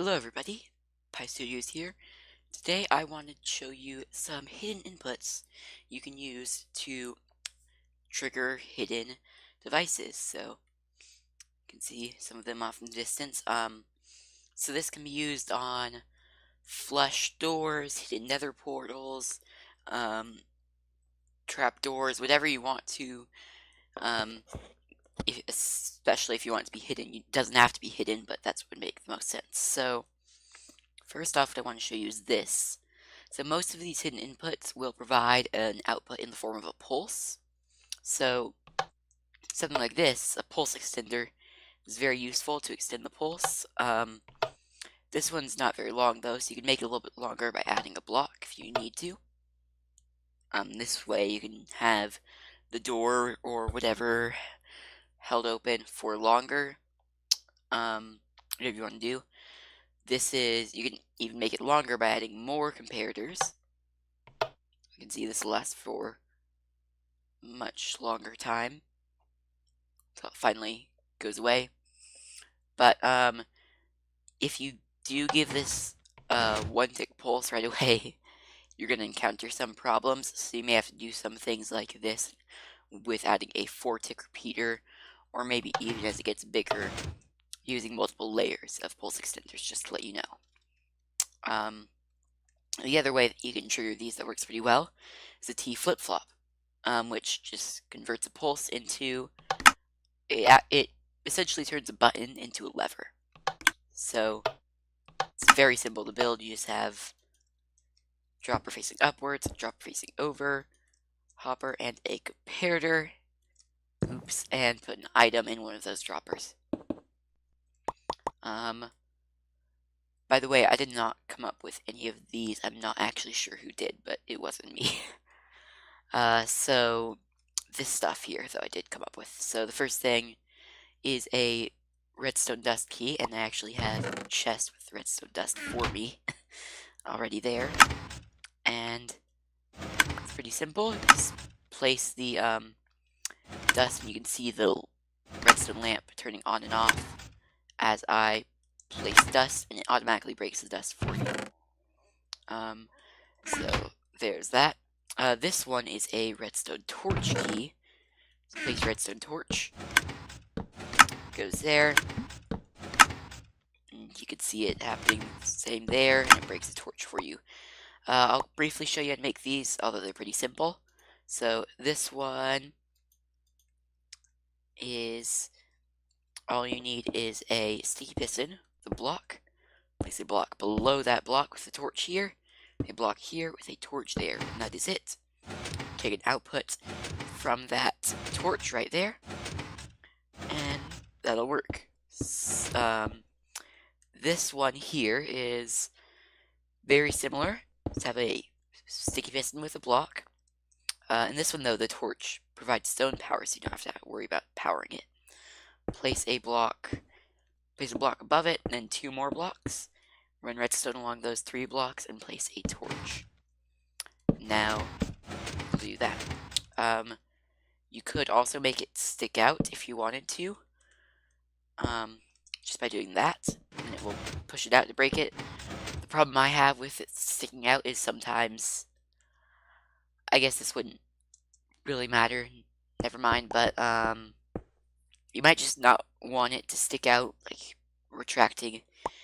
Hello everybody, Pi Studios here. Today I wanted to show you some hidden inputs you can use to trigger hidden devices. So you can see some of them off in the distance. So this can be used on flush doors, hidden nether portals, um, trap doors, whatever you want to. Especially if you want it to be hidden, it doesn't have to be hidden, but that's what would make the most sense. So first off, what I want to show you is this. So most of these hidden inputs will provide an output in the form of a pulse. So something like this, a pulse extender, is very useful to extend the pulse. This one's not very long though, so you can make it a little bit longer by adding a block if you need to. This way you can have the door or whatever held open for longer. Whatever you want to do. You can even make it longer by adding more comparators. You can see this will last for much longer time until it finally goes away. But if you do give this one tick pulse right away, you're going to encounter some problems. So you may have to do some things like this with adding a 4-tick repeater, or maybe even as it gets bigger, using multiple layers of pulse extenders, just to let you know. The other way that you can trigger these that works pretty well is a T flip-flop, which just converts a pulse into it essentially turns a button into a lever. So it's very simple to build. You just have dropper facing upwards, dropper facing over, hopper, and a comparator. Oops, and put an item in one of those droppers. By the way, I did not come up with any of these. I'm not actually sure who did, but it wasn't me. So this stuff here, though, I did come up with. So the first thing is a redstone dust key, and I actually have a chest with redstone dust for me already there. And it's pretty simple. Just place the dust, and you can see the redstone lamp turning on and off as I place dust, and it automatically breaks the dust for you. So there's that. This one is a redstone torch key. So place redstone torch. Goes there. And you can see it happening same there, and it breaks the torch for you. I'll briefly show you how to make these, although they're pretty simple. So this one is, all you need is a sticky piston, the block. Place a block below that block with a torch here, a block here with a torch there, and that is it. Take an output from that torch right there, and that'll work. This one here is very similar. Let's have a sticky piston with a block. In this one, though, the torch provides stone power, so you don't have to worry about powering it. Place a block above it, and then 2 more blocks. Run redstone along those 3 blocks, and place a torch. Now, we'll do that. You could also make it stick out if you wanted to. Just by doing that, and it will push it out to break it. The problem I have with it sticking out is sometimes, I guess this wouldn't really matter, never mind, but you might just not want it to stick out. Like, retracting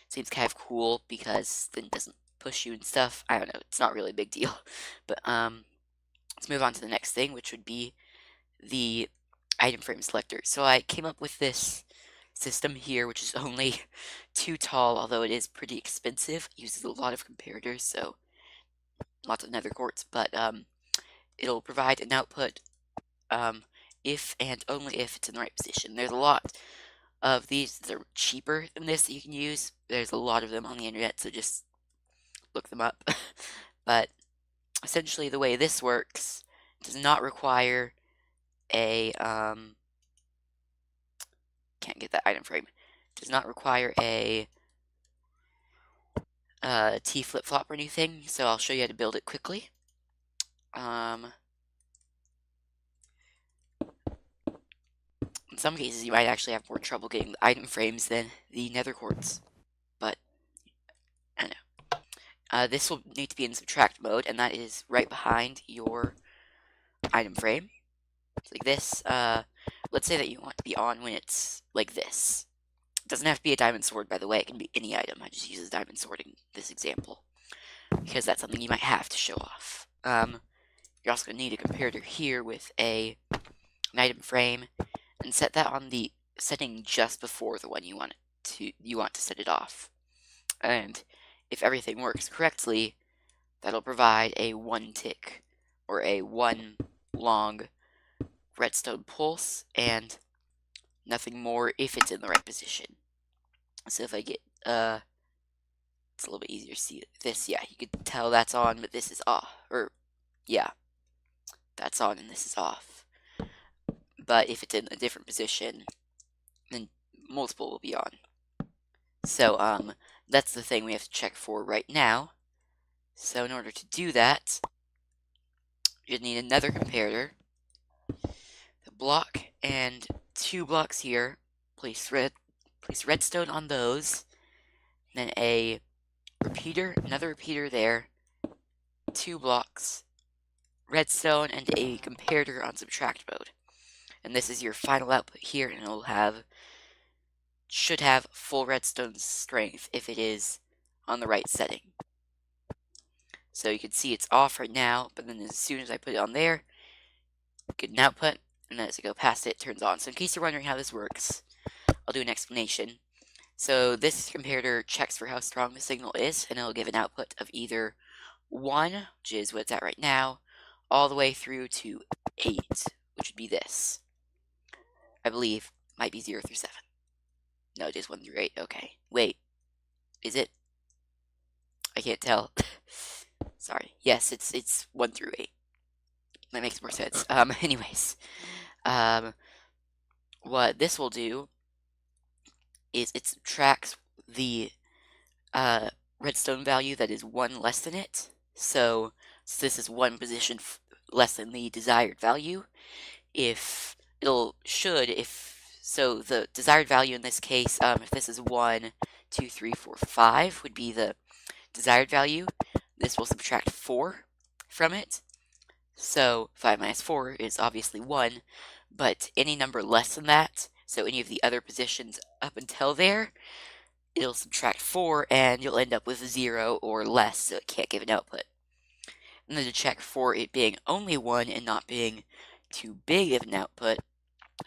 seems kind of cool because then it doesn't push you and stuff. I don't know, it's not really a big deal. But let's move on to the next thing, which would be the item frame selector. So I came up with this system here, which is only 2 tall, although it is pretty expensive. It uses a lot of comparators, so lots of nether quartz, but it'll provide an output if and only if it's in the right position. There's a lot of these that are cheaper than this that you can use. There's a lot of them on the internet, so just look them up. But essentially the way this works does not require a can't get that item frame. Does not require a T flip-flop or anything, so I'll show you how to build it quickly. In some cases, you might actually have more trouble getting the item frames than the nether quartz, but This will need to be in subtract mode, and that is right behind your item frame. It's like this. Let's say that you want to be on when it's like this. It doesn't have to be a diamond sword, by the way. It can be any item. I just use a diamond sword in this example because that's something you might have to show off. You're also going to need a comparator here with an item frame, and set that on the setting just before the one you want to set it off. And if everything works correctly, that'll provide a 1 tick or a 1 long redstone pulse and nothing more if it's in the right position. So if I get it's a little bit easier to see this. Yeah, you could tell that's on, but this is off. Or yeah, that's on and this is off. But if it's in a different position, then multiple will be on. So that's the thing we have to check for right now. So in order to do that, you need another comparator, the block, and 2 blocks here. Place redstone on those, then a repeater, another repeater there, 2 blocks, redstone, and a comparator on subtract mode. And this is your final output here, and it'll should have full redstone strength if it is on the right setting. So you can see it's off right now, but then as soon as I put it on there, get an output, and as I go past it, it turns on. So in case you're wondering how this works, I'll do an explanation. So this comparator checks for how strong the signal is, and it'll give an output of either 1, which is what it's at right now, all the way through to 8, which would be this. I believe might be 0 through 7. No, it is 1 through 8. Okay. Wait. Is it? I can't tell. Sorry. Yes, it's 1 through 8. That makes more sense. Anyways. What this will do is it subtracts the redstone value that is 1 less than it. So this is 1 position less than the desired value. So the desired value in this case, if this is 1, 2, 3, 4, 5 would be the desired value. This will subtract 4 from it. So 5 minus 4 is obviously 1, but any number less than that, so any of the other positions up until there, it'll subtract 4 and you'll end up with 0 or less, so it can't give an output. And then to check for it being only 1 and not being too big of an output,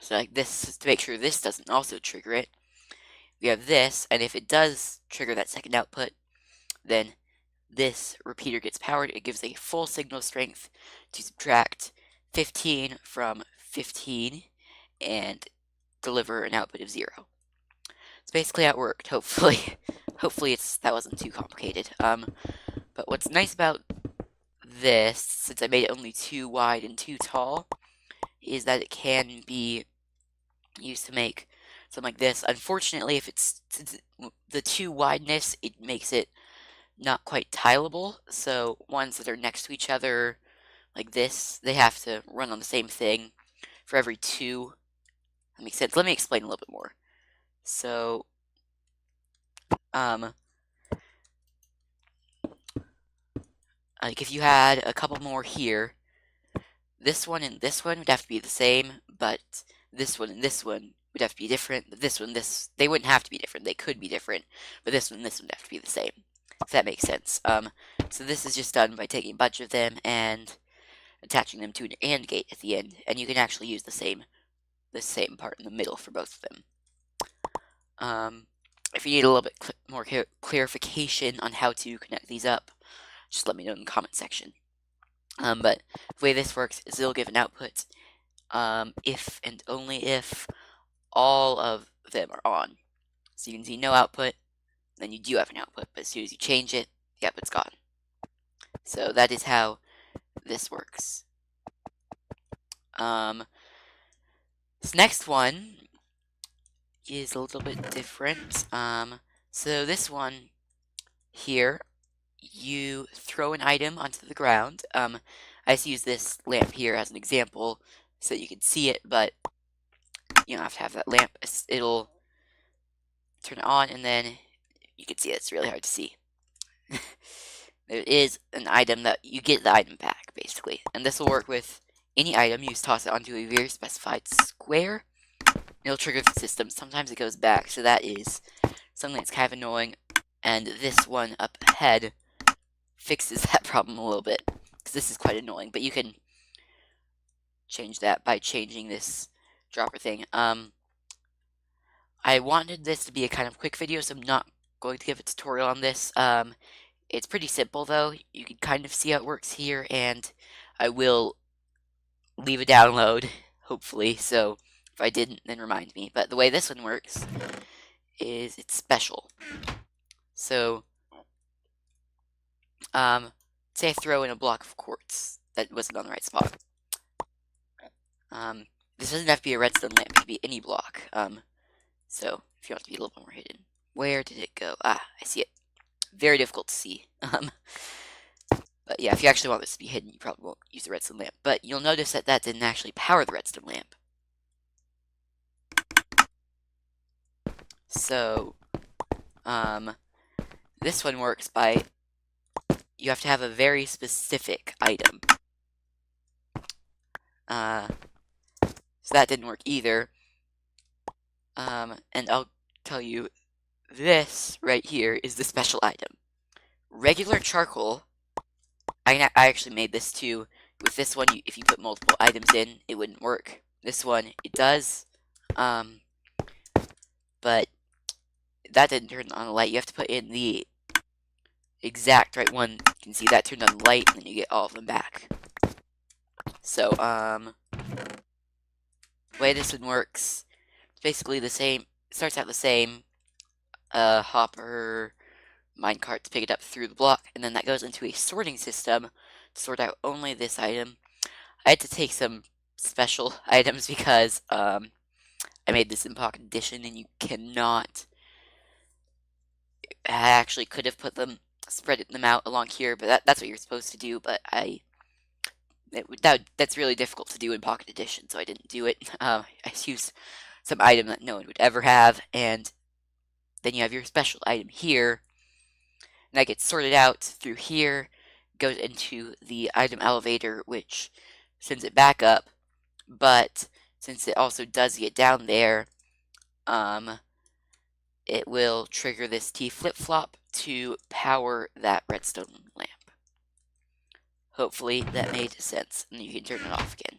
so like this, to make sure this doesn't also trigger it, we have this, and if it does trigger that second output, then this repeater gets powered. It gives a full signal strength to subtract 15 from 15 and deliver an output of 0. It's basically how it worked, hopefully. Hopefully that wasn't too complicated. But what's nice about this, since I made it only 2 wide and 2 tall, is that it can be used to make something like this. Unfortunately, if it's the 2 wideness, it makes it not quite tileable, so ones that are next to each other like this, they have to run on the same thing for every 2. That makes sense. Let me explain a little bit more. So like if you had a couple more here, this one and this one would have to be the same, but this one and this one would have to be different. They wouldn't have to be different. They could be different, but this one and this one would have to be the same. If that makes sense. So this is just done by taking a bunch of them and attaching them to an AND gate at the end, and you can actually use the same part in the middle for both of them. If you need a little bit more clarification on how to connect these up, just let me know in the comment section. But the way this works is it'll give an output if and only if all of them are on. So you can see no output, then you do have an output, but as soon as you change it, the output's gone. So that is how this works. This next one is a little bit different. So this one here, you throw an item onto the ground. I just use this lamp here as an example so that you can see it, but you don't have to have that lamp. It'll turn it on, and then you can see it. It's really hard to see. there is an item that you get the item back, basically. And this will work with any item. You just toss it onto a very specified square. It'll trigger the system. Sometimes it goes back, so that is something that's kind of annoying. And this one up ahead fixes that problem a little bit, because this is quite annoying. But you can change that by changing this dropper thing. I wanted this to be a kind of quick video, so I'm not going to give a tutorial on this. It's pretty simple, though. You can kind of see how it works here, and I will leave a download, hopefully, so if I didn't, then remind me. But the way this one works is it's special. So, say I throw in a block of quartz that wasn't on the right spot. This doesn't have to be a redstone lamp, it could be any block. So, if you want to be a little bit more hidden. Where did it go? Ah, I see it. Very difficult to see. But yeah, if you actually want this to be hidden, you probably won't use the redstone lamp. But you'll notice that that didn't actually power the redstone lamp. So, this one works by, you have to have a very specific item. So that didn't work either. And I'll tell you, this right here is the special item. Regular charcoal, I actually made this too. With this one, if you put multiple items in, it wouldn't work. This one, it does. But that didn't turn on the light. You have to put in the exact right one. You can see that turned on the light, and then you get all of them back. So, the way this one works, it's basically the same. It starts out the same. Hopper, minecart to pick it up through the block, and then that goes into a sorting system to sort out only this item. I had to take some special items because I made this in Pocket Edition, and you cannot. I actually could have put them, spread them out along here, but that's what you're supposed to do. But that's really difficult to do in Pocket Edition, so I didn't do it. I used some item that no one would ever have, and then you have your special item here, and that gets sorted out through here, goes into the item elevator, which sends it back up, but since it also does get down there, it will trigger this T flip-flop to power that redstone lamp. Hopefully that made sense, and you can turn it off again.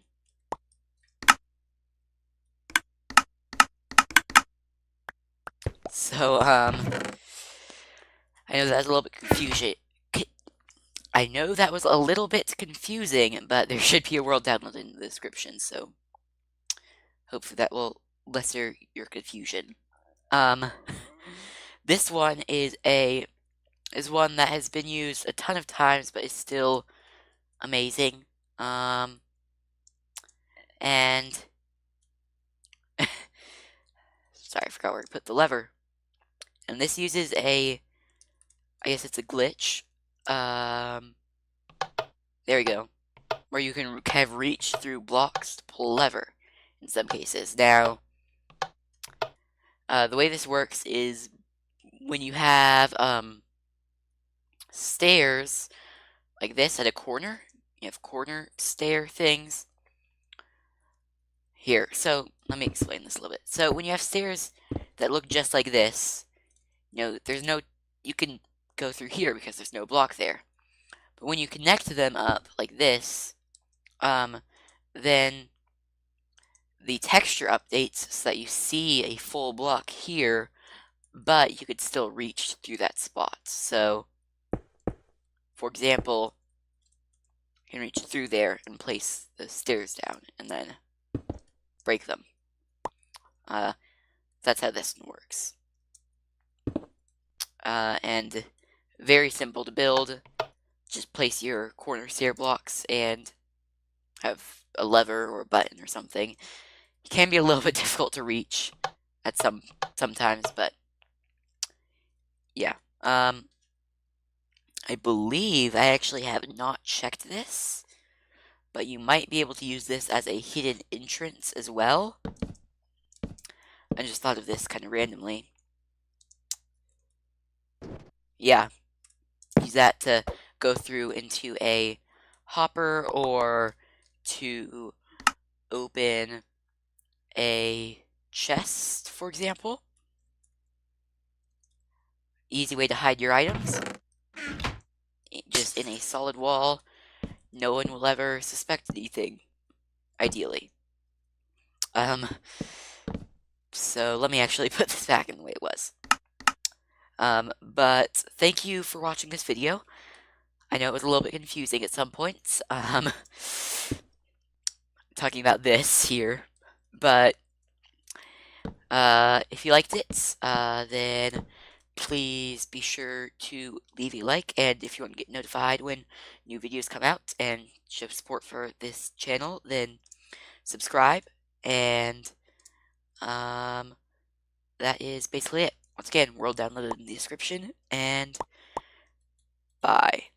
So, I know that was a little bit confusing. I know that was a little bit confusing, but there should be a world download in the description, so hopefully that will lesser your confusion. This one is one that has been used a ton of times, but is still amazing. And sorry, I forgot where to put the lever. And this uses I guess it's a glitch. There we go. Where you can kind of reach through blocks to pull a lever in some cases. Now, the way this works is when you have stairs like this at a corner, you have corner stair things. Here, so let me explain this a little bit. So when you have stairs that look just like this, you can go through here because there's no block there. But when you connect them up like this, then the texture updates so that you see a full block here, but you could still reach through that spot. So, for example, you can reach through there and place the stairs down and then break them. That's how this one works. And very simple to build. Just place your corner stair blocks and have a lever or a button or something. It can be a little bit difficult to reach at sometimes, but yeah. I believe I actually have not checked this, but you might be able to use this as a hidden entrance as well. I just thought of this kind of randomly. Yeah, use that to go through into a hopper or to open a chest, for example. Easy way to hide your items. Just in a solid wall. No one will ever suspect anything, ideally. So let me actually put this back in the way it was. But thank you for watching this video. I know it was a little bit confusing at some points, talking about this here, but if you liked it, then please be sure to leave a like, and if you want to get notified when new videos come out and show support for this channel, then subscribe, and that is basically it. Once again, world downloaded in the description, and bye.